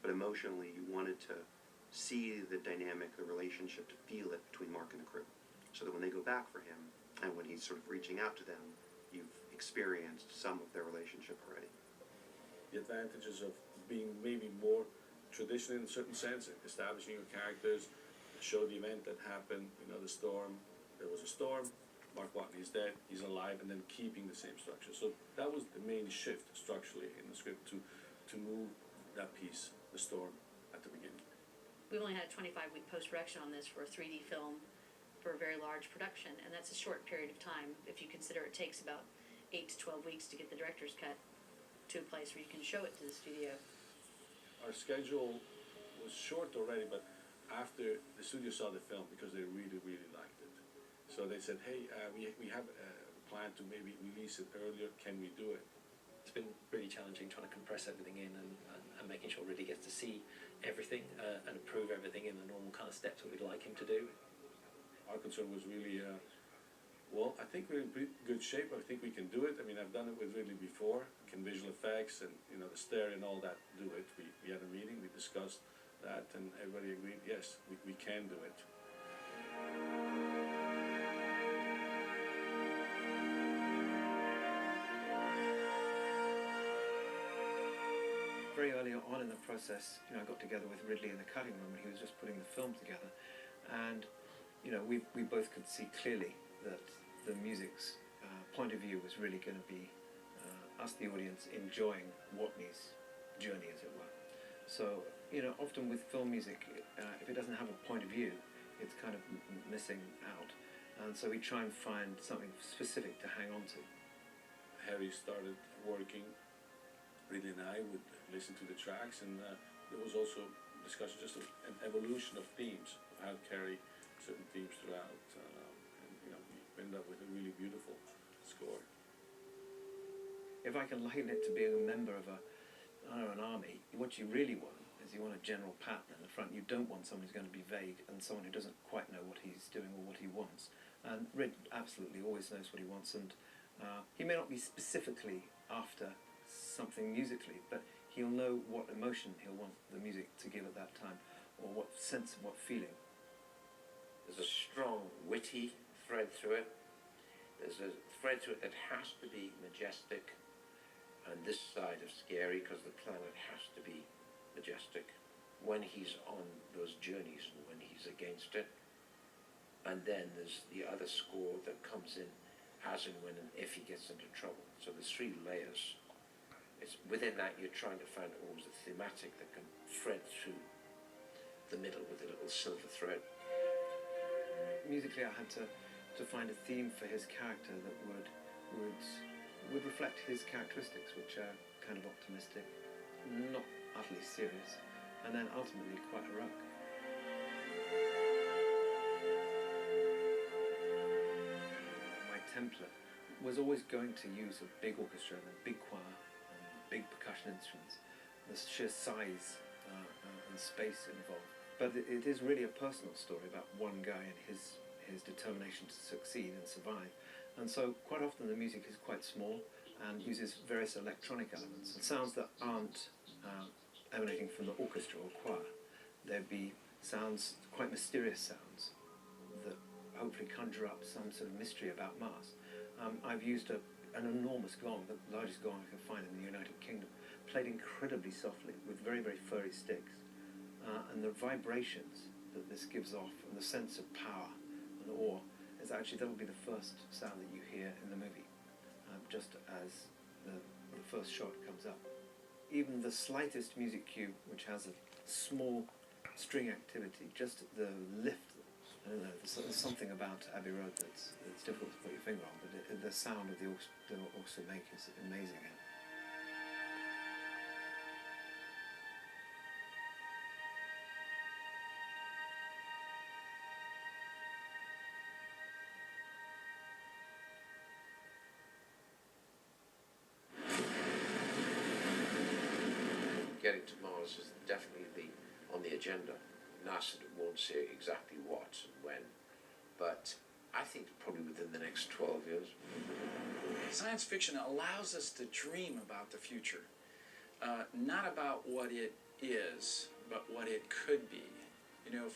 but emotionally you wanted to see the dynamic, the relationship, to feel it between Mark and the crew, so that when they go back for him, and when he's sort of reaching out to them, you've experienced some of their relationship already. The advantages of being maybe more traditional in a certain sense, establishing your characters, show the event that happened, you know, the storm, there was a storm, Mark Watney is dead, he's alive, and then keeping the same structure. So that was the main shift structurally in the script, to move that piece, the storm, at the beginning. We've only had a 25-week post-production on this for a 3D film for a very large production, and that's a short period of time if you consider it takes about 8 to 12 weeks to get the director's cut to a place where you can show it to the studio. Our schedule was short already, but after the studio saw the film, because they really, really liked it. So they said, hey, we have a plan to maybe release it earlier, can we do it? It's been really challenging trying to compress everything in and making sure really gets to see everything and approve everything in the normal kind of steps that we'd like him to do. Our concern was really, well, I think we're in pretty good shape. I think we can do it. I mean, I've done it with Ridley before. Can visual effects and, you know, the stereo and all that do it. We had a meeting, we discussed that, and everybody agreed, yes, we can do it. Very early on in the process, you know, I got together with Ridley in the cutting room, and he was just putting the film together, and you know, we both could see clearly that the music's point of view was really going to be us, the audience, enjoying Watney's journey, as it were. So, you know, often with film music, if it doesn't have a point of view, it's kind of missing out, and so we try and find something specific to hang on to. Harry started working. Ridley and I would listen to the tracks, and there was also discussion, just an evolution of themes, of how to carry certain themes throughout, and you know, we ended up with a really beautiful score. If I can liken it to being a member of an army, what you really want is you want a general pattern in the front. You don't want someone who's going to be vague and someone who doesn't quite know what he's doing or what he wants. And Rid absolutely always knows what he wants, and he may not be specifically after something musically, but he'll know what emotion he'll want the music to give at that time, or what sense of what feeling. There's a strong, witty thread through it. There's a thread through it that has to be majestic, and this side of scary, because the planet has to be majestic when he's on those journeys and when he's against it. And then there's the other score that comes in as and when and if he gets into trouble. So there's 3 layers. It's within that you're trying to find always a thematic that can thread through the middle with a little silver thread. Musically, I had to find a theme for his character that would reflect his characteristics, which are kind of optimistic, not utterly serious, and then ultimately quite heroic. My template was always going to use a big orchestra and a big choir and big percussion instruments, the sheer size and space involved. But it is really a personal story about one guy and his determination to succeed and survive. And so quite often the music is quite small and uses various electronic elements and sounds that aren't emanating from the orchestra or choir. There'd be sounds, quite mysterious sounds, that hopefully conjure up some sort of mystery about Mars. I've used an enormous gong, the largest gong I can find in the United Kingdom, played incredibly softly with very, very furry sticks. And the vibrations that this gives off and the sense of power and awe is actually, that will be the first sound that you hear in the movie, just as the first shot comes up. Even the slightest music cue, which has a small string activity, just the lift, I don't know, there's something about Abbey Road that's difficult to put your finger on, but the sound of the orchestra make is amazing. Getting to Mars is definitely on the agenda. NASA won't say exactly what and when, but I think probably within the next 12 years. Science fiction allows us to dream about the future. not about what it is, but what it could be. You know,